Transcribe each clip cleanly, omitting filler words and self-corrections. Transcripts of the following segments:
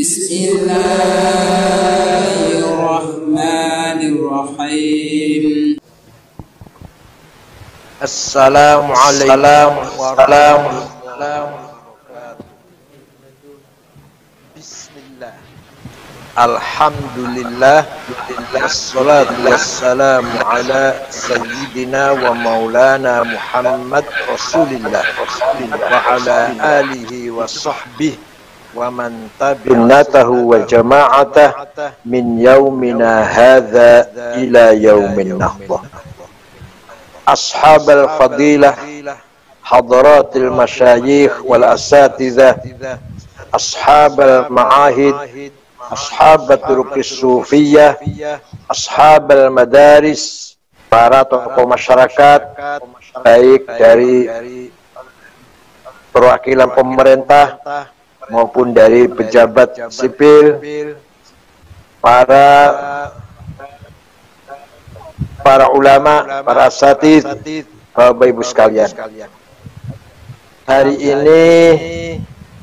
Bismillahirrahmanirrahim. Assalamualaikum warahmatullahi wabarakatuh. Bismillah. Alhamdulillah. Wassalatu wassalamu ala sayyidina wa maulana Muhammad Rasulillah wa ala alihi wa sahbihi wa man tabi'atahu wa jama'atah min yaumina hadza ila yaumin nahdah. Ashabal fadilah, hadratil masyayikh wal asatidzah, ashabal ma'ahid, ashabat turuqis sufiyah, ashabal madaris, para tokoh masyarakat baik dari perwakilan pemerintah maupun dari pejabat sipil, para ulama, para asatidz, Bapak Ibu sekalian. Hari ini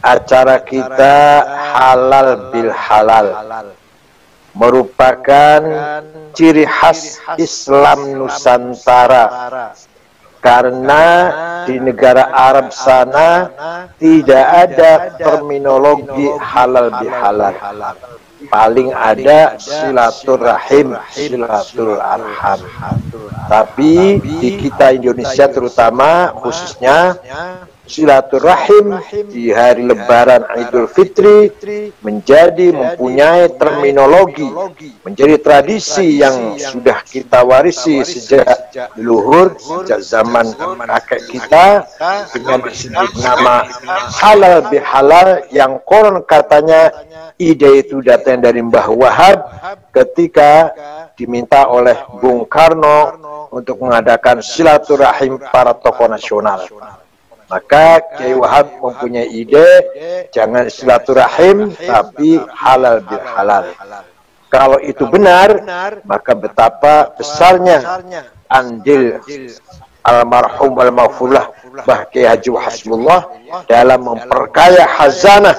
acara kita halal bil halal, merupakan ciri khas Islam Nusantara. Karena di negara Arab sana tidak ada terminologi halal bil halal. Paling ada silaturahim, silatul arham. Tapi di kita Indonesia terutama khususnya silaturahim di hari Lebaran Idul Fitri mempunyai terminologi, menjadi tradisi yang sudah kita warisi sejak leluhur, sejak zaman kakek kita, dengan disebut nama halal bihalal, yang konon katanya ide itu datang dari Mbah Wahab ketika diminta oleh Bung Karno untuk mengadakan silaturahim para tokoh nasional. Maka Kiai Wahab mempunyai ide, jangan silaturahim tapi halal bil halal. Kalau itu benar, maka betapa besarnya andil almarhum al-maghfurlah Mbah Kiai Haji Hasbullah dalam memperkaya khazanah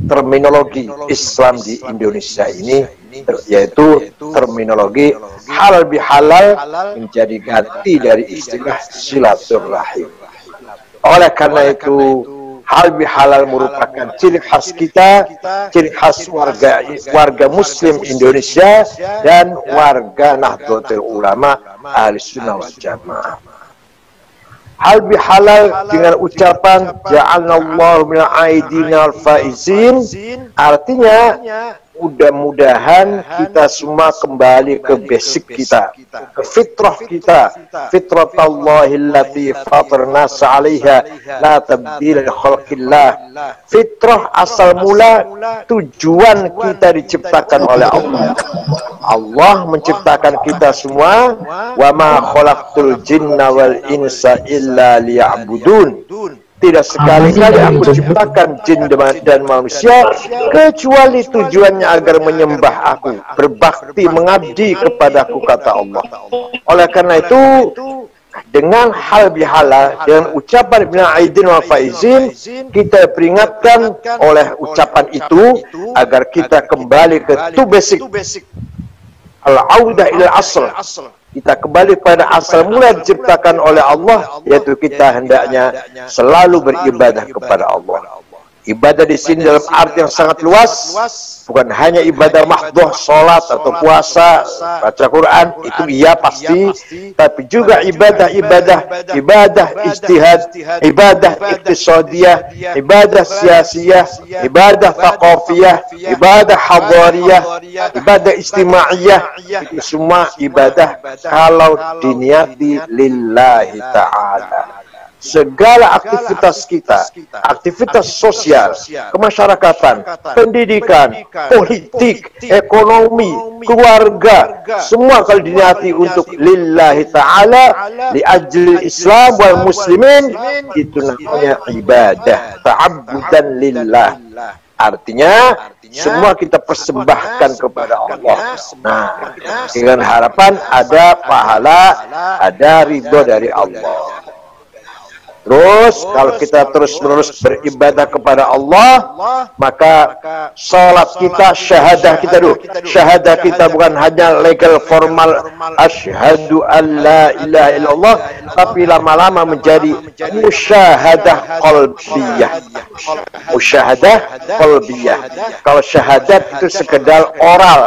terminologi Islam di Indonesia ini, yaitu terminologi halal bihalal menjadi ganti dari istilah silaturahim. Oleh karena itu, halal bihalal merupakan ciri khas kita, ciri khas warga Muslim Indonesia dan warga Nahdlatul Ulama Ahlussunnah wal Jamaah. Halal bihalal dengan ucapan ja'alnallahu minal aidinal faizin, artinya mudah-mudahan kita semua kembali ke basic kita, ke fitrah kita, fitratallahi allati fatarna 'alaiha la tabdila li khalqillah. Fitrah asal mula tujuan kita diciptakan oleh Allah. Allah menciptakan kita semua, wa ma khalaqtul jinna wal insa illa liya'budun. Tidak sekali-kali aku ciptakan jin dan manusia kecuali tujuannya agar menyembah aku, berbakti, mengabdi kepadaku, kata Allah. Oleh karena itu, dengan hal bihalal, dengan ucapan minal aidin wal faizin, kita peringatkan oleh ucapan itu agar kita kembali ke two basic, al-audah ila asl. Kita kembali pada asal mula diciptakan oleh Allah, yaitu kita hendaknya selalu beribadah kepada Allah. Ibadah di sini dalam arti yang sangat luas, bukan hanya ibadah mahdhah, sholat atau puasa, baca Quran, itu iya pasti, tapi juga ibadah ijtihad, ibadah iktisadiyah, ibadah siyasiyah, ibadah thaqafiyah, ibadah hadariyah, ibadah istimaiyah. Itu semua ibadah kalau diniati lillahi ta'ala. Segala aktivitas kita, aktivitas sosial, kemasyarakatan, pendidikan, politik, ekonomi, keluarga, semua kalau diniati untuk lillahi ta'ala, li ajli Islam wal muslimin, itu namanya ibadah, ta'abbudan lillah. Artinya semua kita persembahkan kepada Allah. Nah, dengan harapan ada pahala, ada ridho dari Allah. Terus kalau kita terus-menerus beribadah kepada Allah, maka salat kita, syahadah kita dulu. Syahadah kita bukan hanya legal formal asyhadu an la ilaha illallah, tapi lama-lama menjadi musyahadah qalbiyah. Musyahadah qalbiyah. Kalau syahadat itu sekedar oral,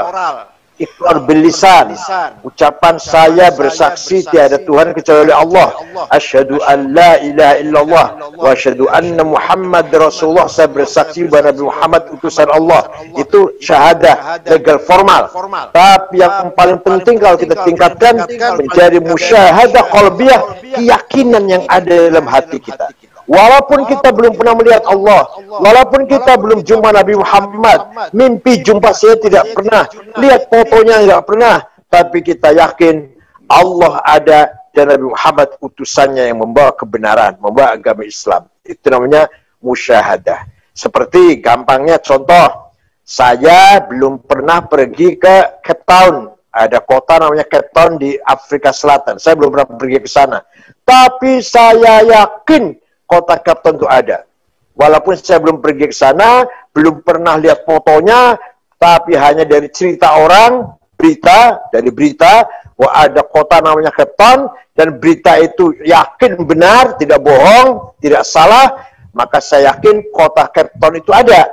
ikrar bilisan, ucapan saya bersaksi tiada Tuhan kecuali Allah, asyhadu an la ilaha illallah wa asyhadu anna Muhammad Rasulullah, saya bersaksi bahwa Nabi Muhammad utusan Allah. Itu syahadah legal formal. Tapi yang paling penting kalau kita tingkatkan menjadi musyahadah qalbiyah, keyakinan yang ada dalam hati kita. Walaupun kita belum pernah melihat Allah, walaupun kita belum jumpa Nabi Muhammad, mimpi jumpa saya tidak pernah, lihat fotonya tidak pernah, tapi kita yakin Allah ada dan Nabi Muhammad utusannya yang membawa kebenaran, membawa agama Islam. Itu namanya musyahadah. Seperti gampangnya contoh, saya belum pernah pergi ke Cape Town. Ada kota namanya Cape Town di Afrika Selatan. Saya belum pernah pergi ke sana. Tapi saya yakin kota Cape Town itu ada. Walaupun saya belum pergi ke sana, belum pernah lihat fotonya, tapi hanya dari cerita orang, dari berita, bahwa ada kota namanya Cape Town, dan berita itu yakin benar, tidak bohong, tidak salah, maka saya yakin kota Cape Town itu ada.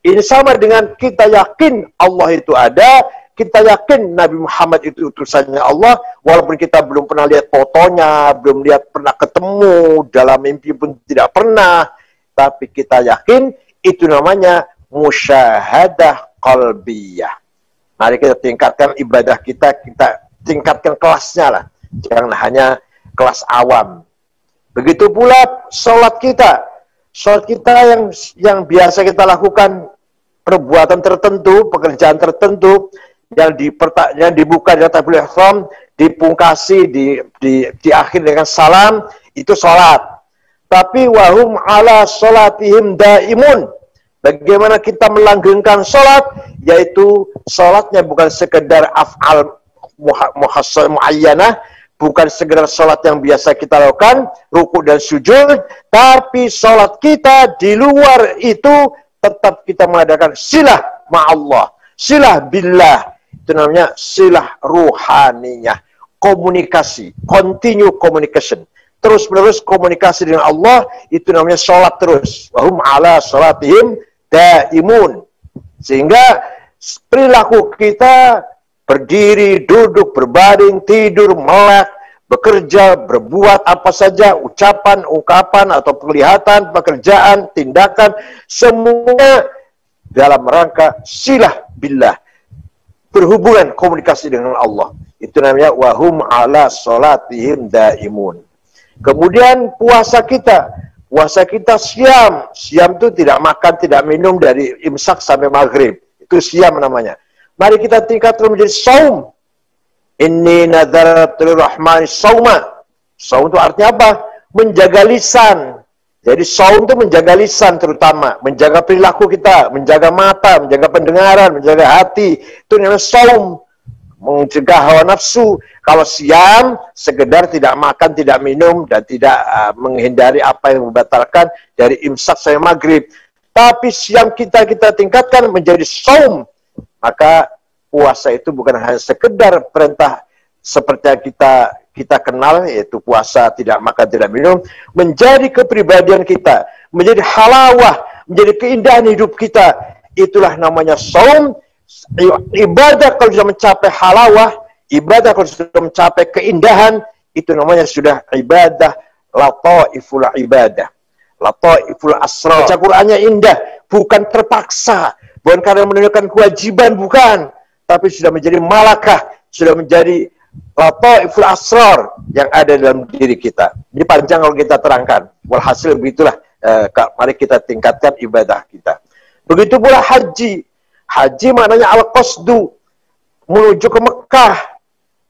Ini sama dengan kita yakin Allah itu ada, kita yakin Nabi Muhammad itu utusannya Allah, walaupun kita belum pernah lihat fotonya, belum pernah ketemu, dalam mimpi pun tidak pernah, tapi kita yakin itu namanya musyahadah qalbiyah. Mari kita tingkatkan ibadah kita tingkatkan kelasnya lah, jangan hanya kelas awam. Begitu pula sholat kita yang biasa kita lakukan, perbuatan tertentu, pekerjaan tertentu, yang dibuka dengan takbiratul ihram, dipungkasi di akhir dengan salam, itu salat. Tapi wahum ala salatihim daimun. Bagaimana kita melanggengkan salat, yaitu salatnya bukan sekedar af'al muayyanah, bukan sekedar salat yang biasa kita lakukan, ruku dan sujud, tapi salat kita di luar itu tetap kita mengadakan silah ma'allah, silah billah. Itu namanya silah ruhaniyah, komunikasi, continue communication, terus-menerus komunikasi dengan Allah, itu namanya sholat terus. Wahum ala sholatihim daimun. Sehingga perilaku kita berdiri, duduk, berbaring, tidur, melek, bekerja, berbuat apa saja, ucapan, ungkapan, atau penglihatan, pekerjaan, tindakan, semuanya dalam rangka silah billah, berhubungan komunikasi dengan Allah. Itu namanya wahum ala salatihim daimun. Kemudian puasa kita siam. Siam itu tidak makan, tidak minum dari imsak sampai maghrib. Itu siam namanya. Mari kita tingkatkan menjadi saum. Inni nadhartu lirrahmani sauma. Saum itu artinya apa? Menjaga lisan. Jadi saum itu menjaga lisan terutama, menjaga perilaku kita, menjaga mata, menjaga pendengaran, menjaga hati. Itu namanya saum, mencegah hawa nafsu. Kalau siam, sekedar tidak makan, tidak minum, dan tidak menghindari apa yang membatalkan dari imsak sampai maghrib. Tapi siam kita tingkatkan menjadi saum. Maka puasa itu bukan hanya sekedar perintah seperti yang kita kenal, yaitu puasa, tidak makan, tidak minum, menjadi kepribadian kita, menjadi halawah, menjadi keindahan hidup kita. Itulah namanya saum. Ibadah kalau sudah mencapai halawah, ibadah kalau sudah mencapai keindahan, itu namanya sudah ibadah lataiful ibadah, lataiful asrar. Baca Qur'annya indah, bukan terpaksa, bukan karena menunjukkan kewajiban, bukan, tapi sudah menjadi malakah, sudah menjadi lataiful asrar yang ada dalam diri kita. Ini panjang kalau kita terangkan. Walhasil begitulah, mari kita tingkatkan ibadah kita. Begitu pula haji. Haji maknanya al-qasdu, menuju ke Mekah,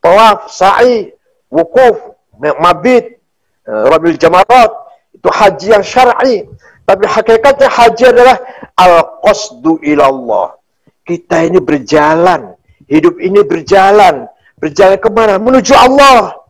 tawaf, sa'i, wukuf, mabit, rabil jamarat. Itu haji yang syar'i. Tapi hakikatnya haji adalah al-qasdu ilallah. Kita ini berjalan, hidup ini berjalan. Berjalan kemana? Menuju Allah.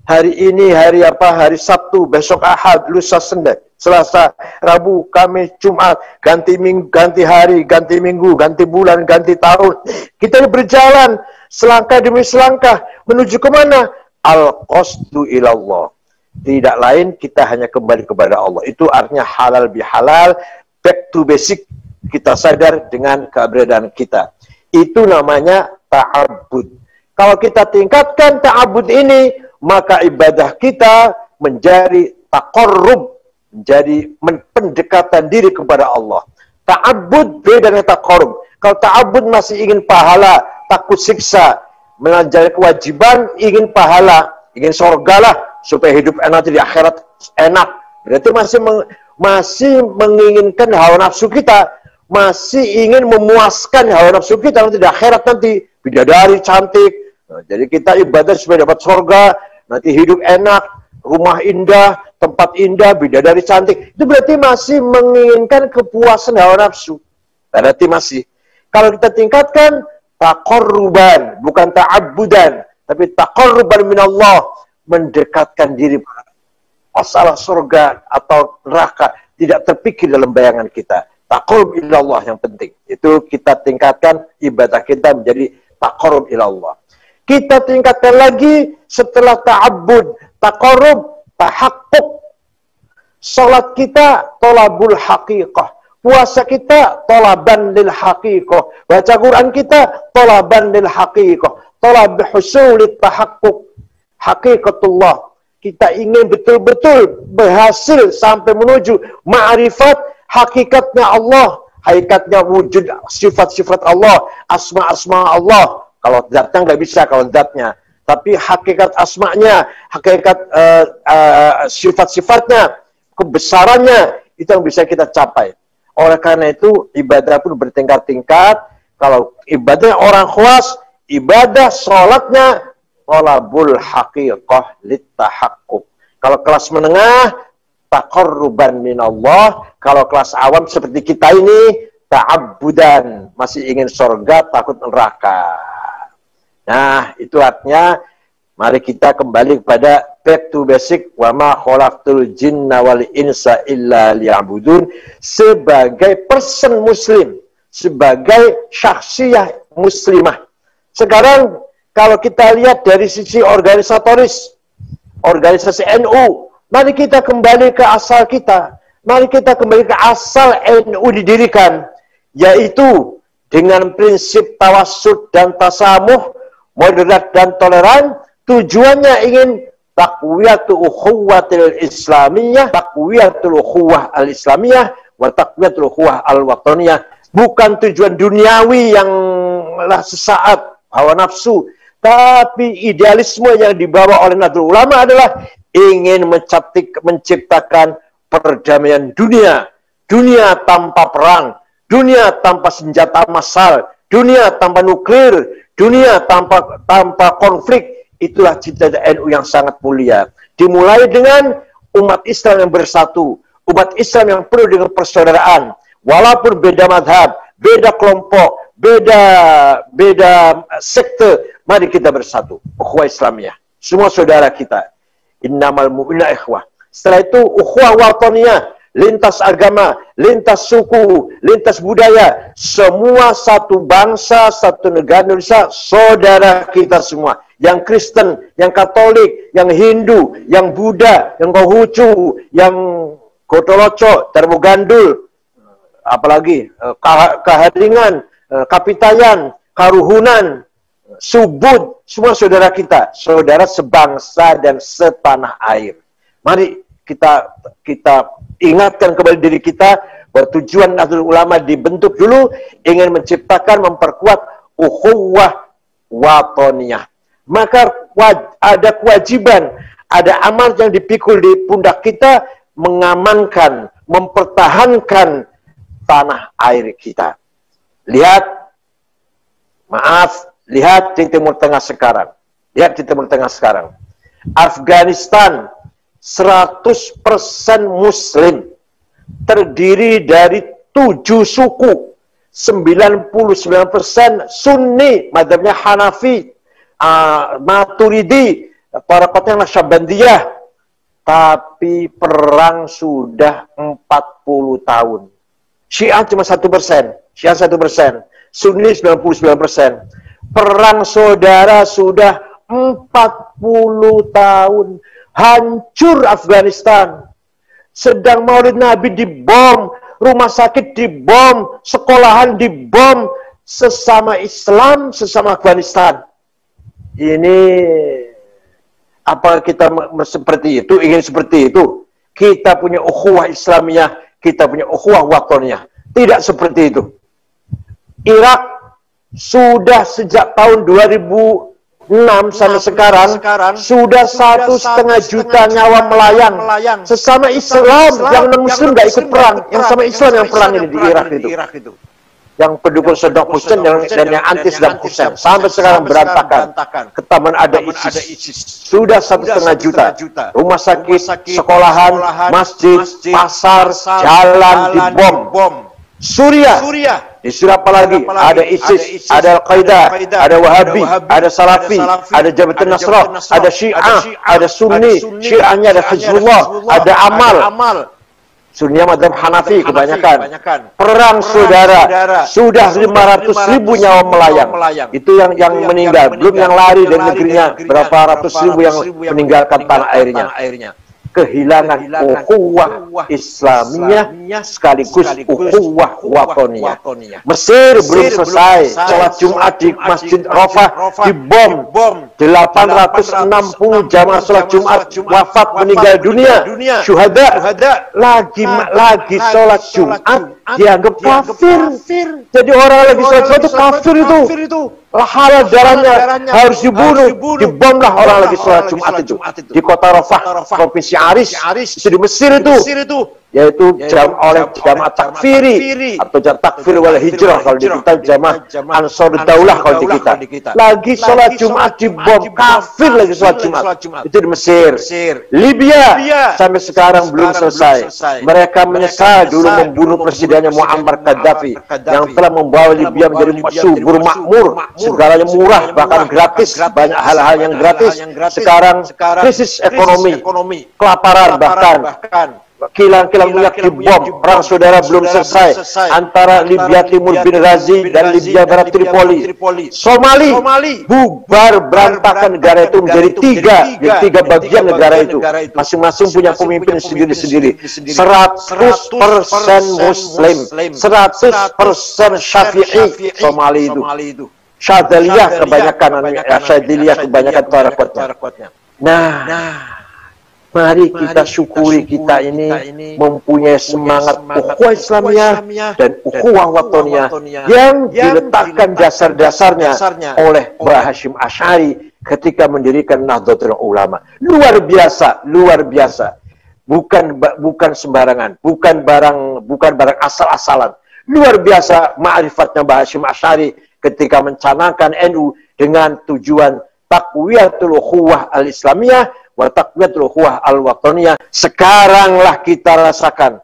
Hari ini hari apa? Hari Sabtu, besok Ahad, lusa Senin, Selasa, Rabu, Kamis, Jumat, ganti minggu, ganti hari, ganti minggu, ganti bulan, ganti tahun. Kita berjalan selangkah demi selangkah menuju kemana? Al-qasdu ilallah. Tidak lain, kita hanya kembali kepada Allah. Itu artinya halal bihalal, back to basic. Kita sadar dengan keberadaan kita. Itu namanya ta'abbud. Kalau kita tingkatkan ta'abbud ini, maka ibadah kita menjadi taqarrub, menjadi pendekatan diri kepada Allah. Ta'abbud beda dengan taqarrub. Kalau ta'abbud masih ingin pahala, takut siksa, menjalani kewajiban, ingin pahala, ingin surga lah, supaya hidup enak di akhirat enak. Berarti masih menginginkan hawa nafsu kita, masih ingin memuaskan hawa nafsu kita nanti di akhirat nanti, bidadari cantik. Nah, jadi kita ibadah supaya dapat surga, nanti hidup enak, rumah indah, tempat indah, bidadari cantik. Itu berarti masih menginginkan kepuasan hawa nafsu. Berarti masih. Kalau kita tingkatkan taqarruban, bukan ta'abbudan, tapi taqarruban minallah, mendekatkan diri. Masalah surga atau neraka tidak terpikir dalam bayangan kita. Taqarrub ilallah yang penting. Itu kita tingkatkan ibadah kita menjadi taqarrub ilallah. Kita tingkatkan lagi setelah ta'abbud, taqarrub, tahaqquq. Salat kita tolabul haqiqah. Puasa kita tolaban lil haqiqah. Baca Quran kita tolaban lil haqiqah. Tolab husulit tahaqquq. Haqiqatullah. Kita ingin betul-betul berhasil sampai menuju ma'rifat hakikatnya Allah. Hakikatnya wujud sifat-sifat Allah. Asma-asma Allah. Kalau zatnya nggak bisa, kalau zatnya. Tapi hakikat asma'nya, hakikat sifat-sifatnya, kebesarannya, itu yang bisa kita capai. Oleh karena itu, ibadah pun bertingkat-tingkat. Kalau ibadahnya orang khuas, ibadah sholatnya, tolabul haqiqah littahaqquq. Kalau kelas menengah, taqarruban minallah. Kalau kelas awam seperti kita ini, ta'abbudan. Masih ingin surga, takut neraka. Nah, itu artinya mari kita kembali kepada back to basic, wa ma khalaqtul jinna wal insa illa liya'budun, sebagai person muslim, sebagai syakhsiyah muslimah. Sekarang kalau kita lihat dari sisi organisatoris, organisasi NU, mari kita kembali ke asal kita. Mari kita kembali ke asal NU didirikan, yaitu dengan prinsip tawassut dan tasamuh, moderat dan toleran. Tujuannya ingin taqwiyatul ukhuwatil islamiyah, taqwiyatul ukhuwah al-islamiyah, wa taqwiyatul ukhuwah al-wataniyah. Bukan tujuan duniawi yang sesaat, hawa nafsu, tapi idealisme yang dibawa oleh Nahdlatul Ulama adalah ingin menciptakan perdamaian dunia. Dunia tanpa perang, dunia tanpa senjata massal, dunia tanpa nuklir, dunia tanpa konflik. Itulah cita-cita NU yang sangat mulia. Dimulai dengan umat Islam yang bersatu, umat Islam yang penuh dengan persaudaraan. Walaupun beda madhab, beda kelompok, beda sekte, mari kita bersatu. Ukhuwah Islamiyah. Semua saudara kita. Innamal mu'minuna ikhwah. Setelah itu ukhuwah wataniyah. Lintas agama, lintas suku, lintas budaya, semua satu bangsa, satu negara Indonesia, saudara kita semua. Yang Kristen, yang Katolik, yang Hindu, yang Buddha, yang Konghucu, yang Gotoloco, Termogandul, apalagi Kaharingan, Kapitayan, Karuhunan, Subud, semua saudara kita, saudara sebangsa dan setanah air. Mari kita ingatkan kembali diri kita bahwa tujuan Nahdlatul Ulama dibentuk dulu ingin menciptakan, memperkuat ukhuwah wataniyah. Maka ada kewajiban, ada amal yang dipikul di pundak kita mengamankan, mempertahankan tanah air kita. Lihat di Timur Tengah sekarang. Lihat di Timur Tengah sekarang. Afghanistan 100% Muslim, terdiri dari 7 suku, 99% Sunni, mazhabnya Hanafi, Maturidi, Tarekatnya Naksabandiyah. Tapi perang sudah 40 tahun. Syiah cuma 1%. Syiah 1%. Sunni 99%. Perang saudara sudah 40 tahun. Hancur Afghanistan. Sedang Maulid Nabi dibom, rumah sakit dibom, sekolahan dibom, sesama Islam, sesama Afghanistan. Ini apa kita seperti itu, ingin seperti itu? Kita punya ukhuwah Islamiyah, kita punya ukhuwah watoniyah. Tidak seperti itu. Irak sudah sejak tahun 2006 sampai sekarang sudah 1,5 juta nyawa melayang. Sesama Islam yang non-Muslim nggak ikut perang, yang sama Islam yang perang ini di Irak itu. Yang pendukung Saddam Hussein dan yang anti Saddam Hussein sampai sekarang berantakan. Ketaman ada ISIS. Sudah 1,5 juta. Rumah sakit, sekolahan, masjid, pasar, jalan dibom. Suriah. Di Suriah apalagi? Ada ISIS, ada Al-Qaeda, ada Wahabi, ada Salafi, ada Jabatan Nasrah, ada Syiah, ada Sunni. Syiahnya ada Hizbullah, ada Amal. Sunninya mazhab Hanafi kebanyakan. Perang saudara sudah 500.000 nyawa melayang. Itu yang meninggal, belum yang lari dari negerinya, berapa ratus ribu yang meninggalkan tanah airnya. Kehilangan ukhuwah Islamiyah sekaligus ukhuwah watoniyah. Mesir belum selesai. Sholat Jumat di Masjid Rafah dibom. 860 jamaah sholat Jumat wafat meninggal dunia. Syuhada. Lagi sholat Jumat dianggap kafir. Jadi orang lagi sholat Jumat itu kafir itu. Halal darahnya harus dibunuh. Dibomlah orang lagi sholat Jumat itu. Di kota Rafah, provinsi Aris, itu di Mesir itu. Yaitu oleh jamaah takfiri atau jamaah takfir wal hijrah kalau di kita, jamaah Ansar Daulah kalau di kita. Lagi sholat Jumat dibom, kafir lagi sholat Jumat. Itu di Mesir. Libya sampai sekarang belum selesai. Mereka menyesal dulu membunuh presidennya Muammar Gaddafi yang telah membawa Libya menjadi subur makmur, segalanya murah bahkan gratis, banyak hal-hal yang gratis. Sekarang krisis ekonomi, kelaparan bahkan. Kilang-kilang minyak dibom. Perang saudara belum selesai antara Libya Timur bin Ghazi dan Libya Barat Tripoli. Somali bubar berantakan negara itu menjadi tiga bagian negara itu. Masing-masing punya pemimpin sendiri-sendiri. 100% Muslim, 100% Syafi'i Somali itu. Syadzaliyah kebanyakan tarekatnya. Nah, mari kita syukuri kita ini mempunyai semangat ukhuwah Islamiyah dan ukhuwah watoniyah yang diletakkan dasar-dasarnya oleh Mbah Hasyim Asy'ari ketika mendirikan Nahdlatul Ulama. Luar biasa. Bukan sembarangan, bukan barang asal-asalan. Luar biasa ma'rifatnya Mbah Hasyim Asy'ari ketika mencanangkan NU dengan tujuan taqwiyatul ukhuwah al-Islamiyah wa taqwiyatul ukhuwah al-watoniyah. Sekaranglah kita rasakan.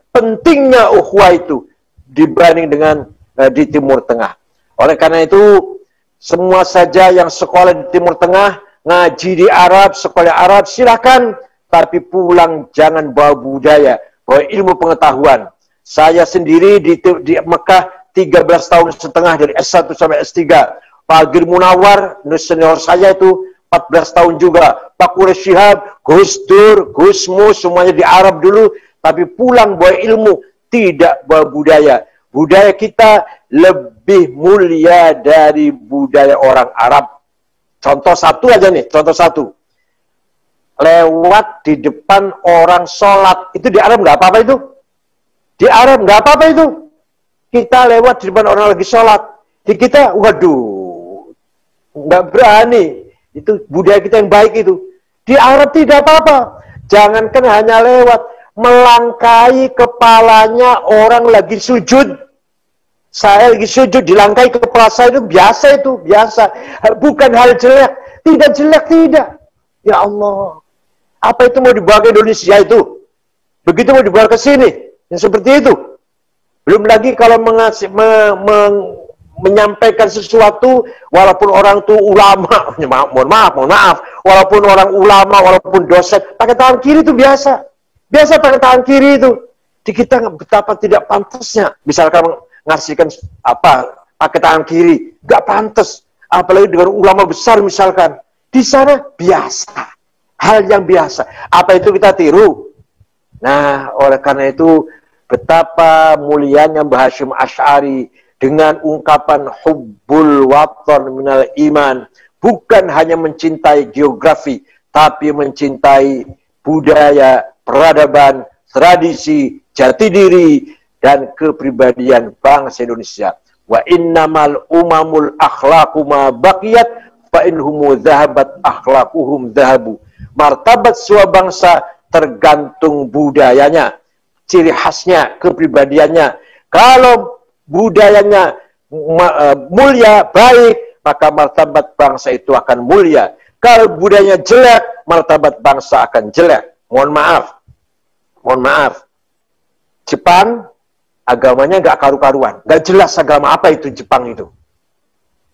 Pentingnya ukhuwah itu dibanding dengan di Timur Tengah. Oleh karena itu, semua saja yang sekolah di Timur Tengah, ngaji di Arab, sekolah Arab, silakan. Tapi pulang jangan bawa budaya, bawa ilmu pengetahuan. Saya sendiri di Mekah 13 tahun setengah dari S1 sampai S3. Pak Gir Munawar, senior saya itu 14 tahun juga. Pak Quraish Shihab, Gus Dur, Gus Mus, semuanya di Arab dulu. Tapi pulang bawa ilmu, tidak bawa budaya. Budaya kita lebih mulia dari budaya orang Arab. Contoh satu aja nih, lewat di depan orang sholat. Itu di Arab nggak apa-apa itu. Di Arab nggak apa-apa itu. Kita lewat di depan orang lagi sholat. Di kita, waduh, nggak berani. Itu budaya kita yang baik itu. Di Arab tidak apa-apa. Jangankan hanya lewat, melangkai kepalanya orang lagi sujud. Saya lagi sujud, dilangkai kepala saya itu biasa itu. Biasa. Bukan hal jelek. Tidak jelek, tidak. Ya Allah. Apa itu mau dibawa ke Indonesia itu? Begitu mau dibawa ke sini. Yang seperti itu. Belum lagi kalau menyampaikan sesuatu, walaupun orang itu ulama, mohon maaf, walaupun orang ulama, walaupun dosen, pakai tangan kiri itu biasa. Biasa pakai tangan kiri itu. Di kita betapa tidak pantasnya. Misalkan ngasihkan apa, pakai tangan kiri, nggak pantas. Apalagi dengan ulama besar misalkan. Di sana biasa. Hal yang biasa. Apa itu kita tiru? Nah, oleh karena itu, betapa mulianya Mbah Hasyim Asy'ari dengan ungkapan hubbul watan minal iman, bukan hanya mencintai geografi, tapi mencintai budaya, peradaban, tradisi, jati diri, dan kepribadian bangsa Indonesia. Wa innamal umamul akhlaqu ma baqiyat fa inhumu dhahabat akhlaquhum dhahabu. Martabat sebuah bangsa tergantung budayanya, ciri khasnya, kepribadiannya. Kalau budayanya mulia, baik, maka martabat bangsa itu akan mulia. Kalau budayanya jelek, martabat bangsa akan jelek. Mohon maaf. Jepang, agamanya nggak karu-karuan. Nggak jelas agama apa itu Jepang itu.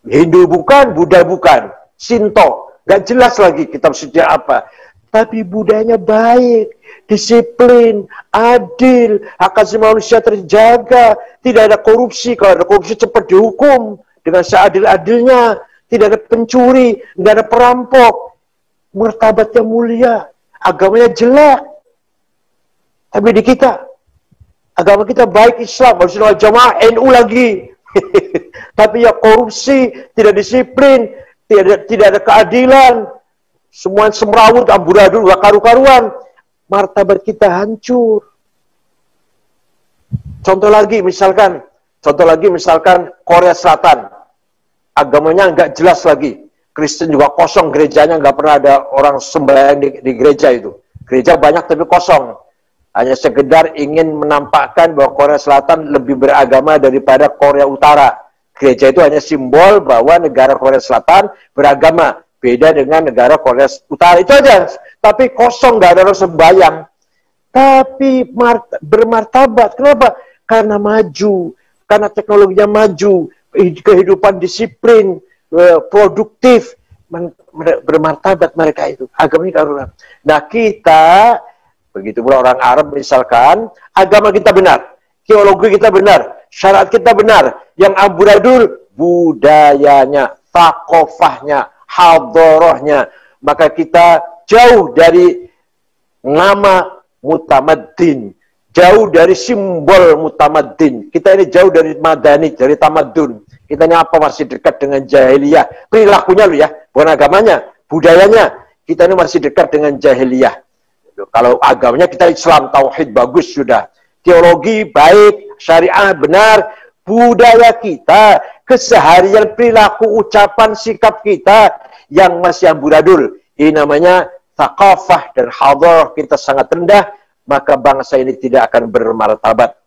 Hindu bukan, Buddha bukan, Shinto. Nggak jelas lagi kitab sejarah apa. Tapi budayanya baik, disiplin, adil, hak asasi manusia terjaga, tidak ada korupsi. Kalau ada korupsi cepat dihukum dengan seadil-adilnya, tidak ada pencuri, tidak ada perampok, martabatnya mulia, agamanya jelek. Tapi di kita, agama kita baik, Islam, Ahlussunnah wal Jamaah, NU lagi. Tapi ya korupsi, tidak disiplin, tidak ada keadilan, semua semrawut, amburadul, gak karu-karuan. Martabat kita hancur. Contoh lagi misalkan Korea Selatan. Agamanya nggak jelas lagi. Kristen juga kosong, gerejanya nggak pernah ada orang sembahyang di gereja itu. Gereja banyak tapi kosong. Hanya sekedar ingin menampakkan bahwa Korea Selatan lebih beragama daripada Korea Utara. Gereja itu hanya simbol bahwa negara Korea Selatan beragama. Beda dengan negara Korea Utara, itu aja. Tapi kosong, nggak ada orang sembahyang. Tapi bermartabat. Kenapa? Karena maju. Karena teknologinya maju. Kehidupan disiplin, produktif. Bermartabat mereka itu. Agamanya karunia. Nah kita, begitu pula orang Arab misalkan, agama kita benar. Teologi kita benar. Syariat kita benar. Yang amburadul, budayanya, thaqafahnya, hadharahnya, maka kita jauh dari nama mutamaddin, jauh dari simbol mutamaddin. Kita ini jauh dari madani, dari tamadun. Kita ini apa, masih dekat dengan jahiliyah. Perilakunya loh ya, bukan agamanya, budayanya. Kita ini masih dekat dengan jahiliyah. Kalau agamanya kita Islam, tauhid bagus sudah. Teologi baik, syariah benar. Budaya kita, keseharian, perilaku, ucapan, sikap kita yang masih amburadul. Ini namanya thaqafah dan hadharah kita sangat rendah, maka bangsa ini tidak akan bermartabat.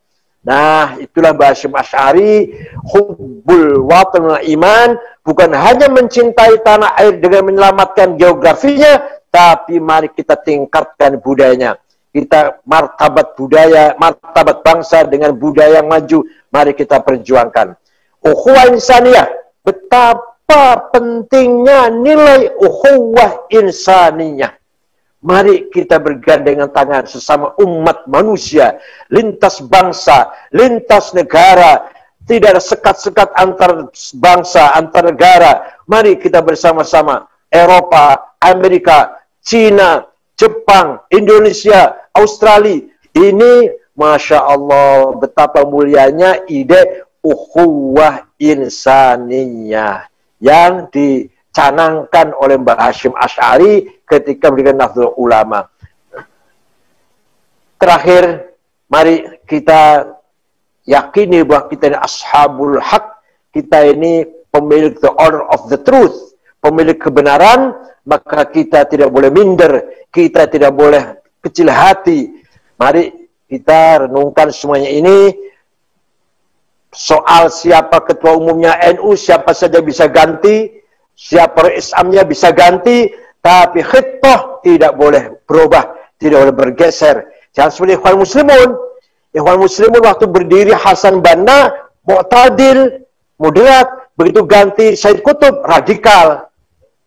Nah, itulah Mbah Hasyim Asy'ari, hubbul watan iman, bukan hanya mencintai tanah air dengan menyelamatkan geografinya, tapi mari kita tingkatkan budayanya. Kita martabat budaya, martabat bangsa dengan budaya yang maju, mari kita perjuangkan. Ukhuwah insaniyah, betapa pentingnya nilai ukhuwah insaniyah. Mari kita bergandengan tangan sesama umat manusia, lintas bangsa, lintas negara. Tidak ada sekat-sekat antar bangsa, antar negara. Mari kita bersama-sama, Eropa, Amerika, Cina, Jepang, Indonesia, Australia. Ini Masya Allah, betapa mulianya ide ukhuwah insaniyah yang dicanangkan oleh Mbah Hasyim Asy'ari ketika memberikan Nahdlatul Ulama. Terakhir, mari kita yakini bahwa kita ini ashabul haq, kita ini pemilik the honor of the truth, pemilik kebenaran, maka kita tidak boleh minder, kita tidak boleh kecil hati. Mari kita renungkan semuanya ini. Soal siapa ketua umumnya NU, siapa saja bisa ganti, siapa Islamnya bisa ganti, tapi khittah tidak boleh berubah, tidak boleh bergeser. Jangan seperti Ikhwan Muslimun. Ikhwan Muslimun waktu berdiri Hasan Banna, Mu'tadil, moderat. Begitu ganti Said Qutb, radikal.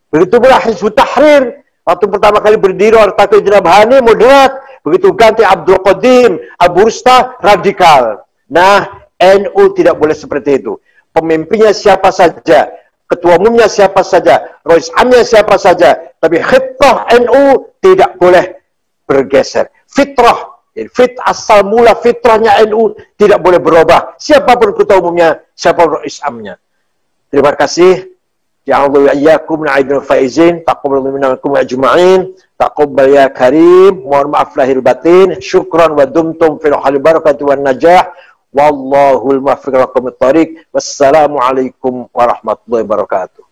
Begitu pula Hizbut Tahrir, waktu pertama kali berdiri oleh Taqi Nabhani, moderat. Begitu ganti Abdul Qadim, Abu Rusta, radikal. Nah, NU tidak boleh seperti itu. Pemimpinnya siapa saja, ketua umumnya siapa saja, Rois Amnya siapa saja, tapi khittah NU tidak boleh bergeser. Fitrah, asal mula fitrahnya NU tidak boleh berubah. Siapapun ketua umumnya, siapapun Rois Amnya. Terima kasih. Ya Allah wa iyyakum na'idul faizin. Taqabbal minkum ajma'in. Taqabbal ya karim. Mohon maaf lahir batin. Syukran wa dumtum fil hali barakati wan najah. Wallahul muwaffiq ila aqwamit thariq. Wassalamu alaikum warahmatullahi wabarakatuh.